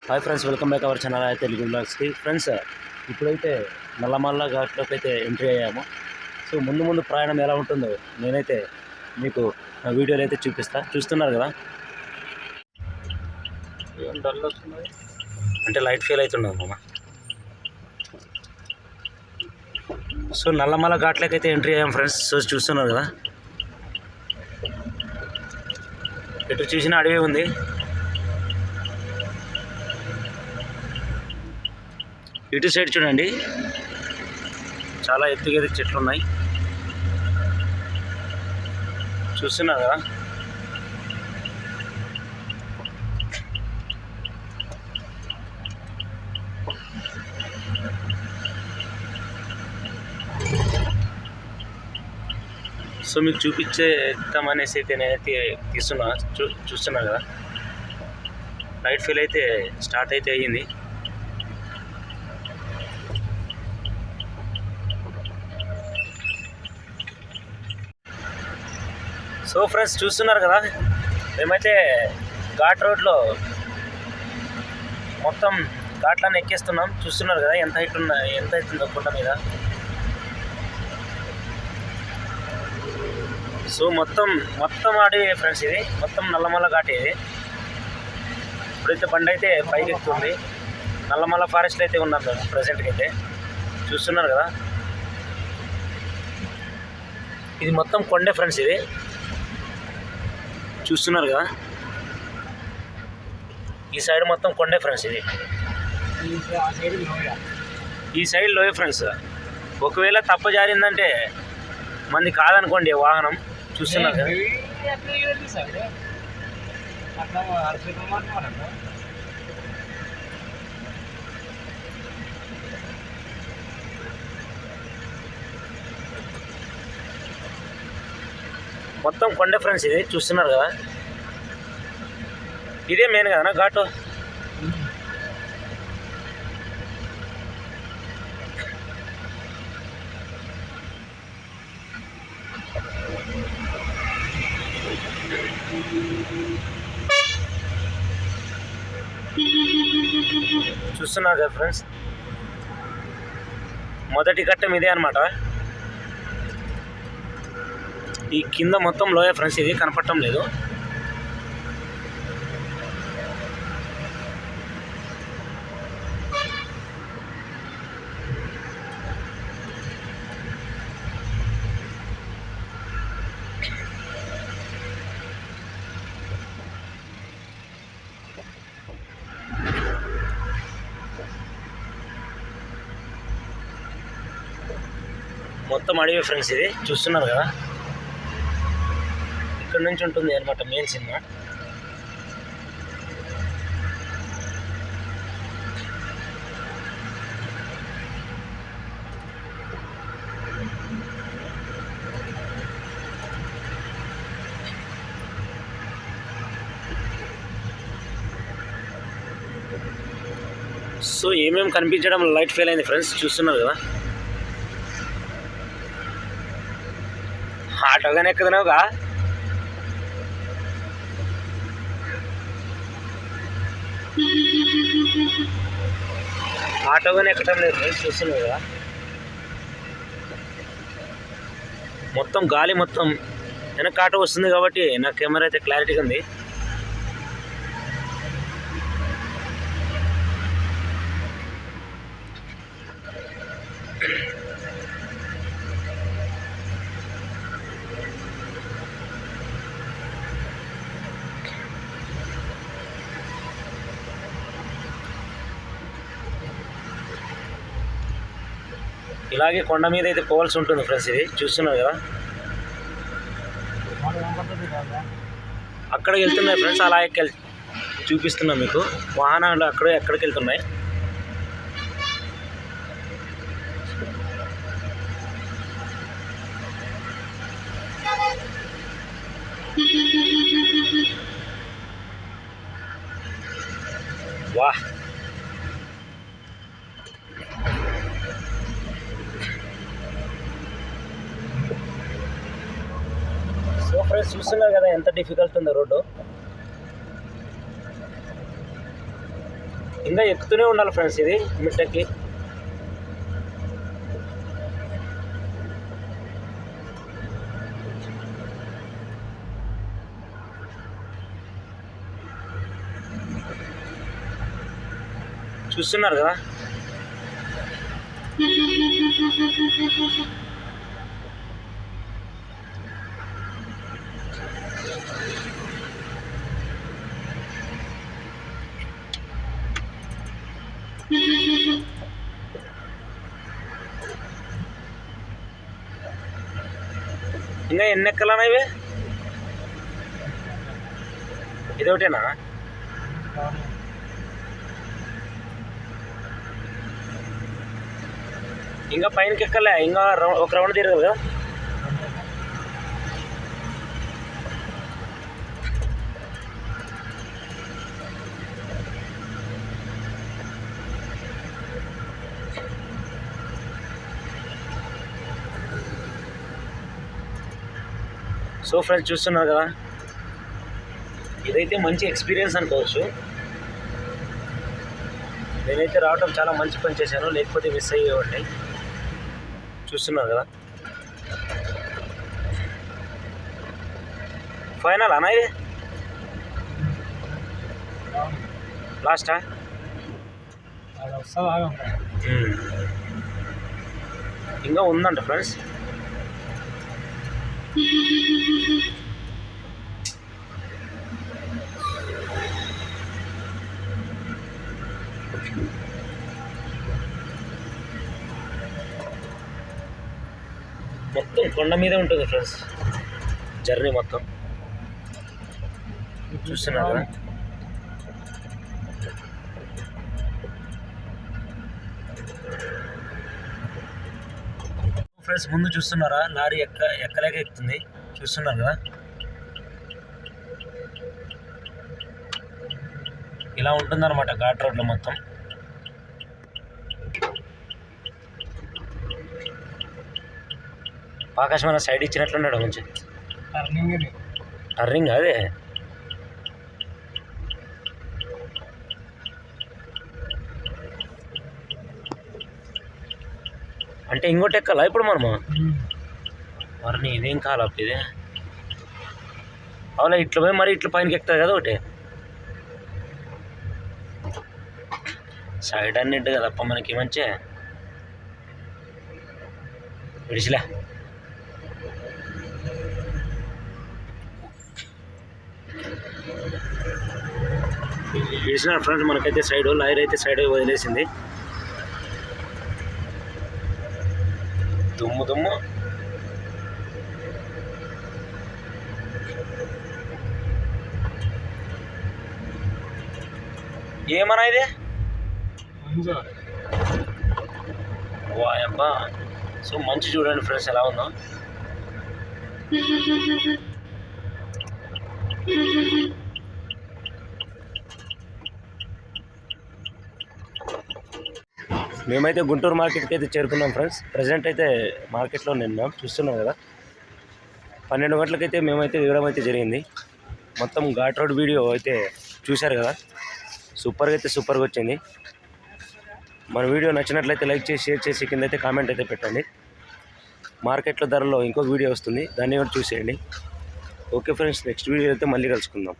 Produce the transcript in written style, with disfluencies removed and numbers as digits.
Hi friends, welcome back our channel Telugu బ్లాగ్స్కి. Friends, ఇప్పుడైతే నల్లమల్ల ఘాట్లోకి అయితే ఎంట్రీ అయ్యాము. సో ముందు ప్రయాణం ఎలా ఉంటుందో నేనైతే మీకు వీడియోలో అయితే చూస్తున్నారు కదా. డల్ వస్తుంది అంటే లైట్ ఫెయిల్ అవుతుండదు మామ. సో నల్లమల్ల ఘాట్లోకి అయితే ఎంట్రీ అయ్యాము ఫ్రెండ్స్. సో చూస్తున్నారు కదా, ఎటు చూసినా అడవి ఉంది. ఇటు సైడ్ చూడండి, చాలా ఎత్తుగా చెట్లు ఉన్నాయి, చూస్తున్నారు కదా. సో మీకు చూపించేద్దామనేసి అయితే నేనైతే చూస్తున్నా కదా. లైట్ ఫెయిల్ అయితే స్టార్ట్ అయితే అయ్యింది. సో ఫ్రెండ్స్, చూస్తున్నారు కదా, మేమైతే ఘాట్ రోడ్లో మొత్తం ఘాట్లను ఎక్కేస్తున్నాం. చూస్తున్నారు కదా ఎంత హైట్ అవుతుందో కొండ మీద. సో మొత్తం అడవి ఫ్రెండ్స్, ఇది మొత్తం నల్లమల్ల ఘాట్. ఇది ఇప్పుడైతే బండి అయితే పైకి ఎక్కుతుంది. నల్లమల్ల ఫారెస్ట్ అయితే ఉన్నాం మేము ప్రజెంట్కి అయితే. చూస్తున్నారు కదా, ఇది మొత్తం కొండే ఫ్రెండ్స్. ఇది చూస్తున్నారు కదా, ఈ సైడ్ మొత్తం కొండే ఫ్రెండ్స్. ఇది ఈ సైడ్ లోయ ఫ్రెండ్స్. ఒకవేళ తప్పు జారిందంటే మంది కాదనుకోండి వాహనం. చూస్తున్నారు కదా, మొత్తం కొండ ఫ్రెండ్స్. ఇది చూస్తున్నారు కదా, ఇదే మెయిన్ కదా ఘాటు. చూస్తున్నారు కదా ఫ్రెండ్స్, మొదటి ఘట్టం ఇదే అనమాట. ఈ కింద మొత్తం లోయ ఫ్రెండ్స్, ఇది కనపడటం లేదు. మొత్తం అడవి ఫ్రెండ్స్. ఇది చూస్తున్నారు కదా, ఇక్కడ నుంచి ఉంటుంది అనమాట మెయిన్ సినిమా. సో ఏమేమి కనిపించడం లైట్ ఫెయిల్ అయింది ఫ్రెండ్స్. చూస్తున్నారు కదా, ఆటోగానే ఎక్కుతున్నావుగా. ఆటోగానే ఎక్కడం లేదు ఫ్రెండ్స్. చూస్తున్నారు కదా, మొత్తం గాలి, మొత్తం వెనక ఆటో వస్తుంది కాబట్టి నా కెమెరా అయితే క్లారిటీగా ఉంది. ఇలాగే కొండ మీద అయితే పోవాల్సి ఉంటుంది ఫ్రెండ్స్. ఇది చూస్తున్నారు కదా, అక్కడికి వెళ్తున్నాయి ఫ్రెండ్స్. అలా చూపిస్తున్నాం మీకు వాహనాలు ఎక్కడికి వెళ్తున్నాయి. వాహ్, సో ఫ్రెండ్స్ చూస్తున్నారు కదా ఎంత డిఫికల్ట్ ఉందో రోడ్డు. ఇంకా ఎక్కుతూనే ఉండాలి ఫ్రెండ్స్ ఇది మిట్టకి. చూస్తున్నారు కదా, ఇంకా ఎన్ని ఎక్కాలన్నా ఇవి? ఇదొకటేనా? ఇంకా పైనకి ఎక్కలే, ఇంకా ఒక రౌండ్ తిరగదు కదా. సో ఫ్రెండ్స్ చూస్తున్నారు కదా, ఇదైతే మంచి ఎక్స్పీరియన్స్ అనుకోవచ్చు. నేనైతే రావటం చాలా మంచి పని చేశాను, లేకపోతే మిస్ అయ్యేవాడిని. చూస్తున్నారు కదా, ఫైనల్ అన్నా ఇది? లాస్టా? ఇంకా ఉందంట ఫ్రెండ్స్. మొత్తం కొండ మీదే ఉంటుంది ఫ్రెండ్స్ జర్నీ మొత్తం. చూస్తున్నారు కదా, ఫ్రెండ్స్ ముందు చూస్తున్నారా, లారీ ఎక్కలేక ఎక్కుతుంది. చూస్తున్నారు కదా, ఇలా ఉంటుందన్నమాట ఘాట్ రోడ్లో మొత్తం. ఆకాశం మన సైడ్ ఇచ్చినట్లున్నాడు మంచి టర్నింగ్. అదే అంటే ఇంకోటి ఎక్కాలా ఇప్పుడు మనము? మరి ఇదేం కాలం ఇది? అవునా, ఇట్లా పోయి మరి ఇట్లా పైనకి ఎక్కుతుంది కదా ఒకటి. సైడ్ అన్నింటి కదప్ప మనకి మంచి విడిచిలే. విడిచిన ఫ్రెండ్స్ మనకైతే సైడ్, లారీ అయితే సైడ్ వదిలేసింది. దుమ్ము దుమ్ము. ఏమన్నా ఇది? వాయబ్బా. సో మంచి చూడండి ఫ్రెండ్స్ ఎలా ఉందో. మేమైతే గుంటూరు మార్కెట్కి అయితే చేరుకున్నాం ఫ్రెండ్స్. ప్రజెంట్ అయితే మార్కెట్లో నిన్నాం. చూస్తున్నాం కదా, 12 గంటలకైతే మేమైతే దిగడం అయితే జరిగింది. మొత్తం ఘాట్ రోడ్ వీడియో అయితే చూశారు కదా, సూపర్గా వచ్చింది. మన వీడియో నచ్చినట్లయితే లైక్ చేసి, షేర్ చేసి, కింద అయితే కామెంట్ అయితే పెట్టండి. మార్కెట్లో ధరలో ఇంకొక వీడియో వస్తుంది, దాన్ని కూడా చూసేయండి. ఓకే ఫ్రెండ్స్, నెక్స్ట్ వీడియో అయితే మళ్ళీ కలుసుకుందాం.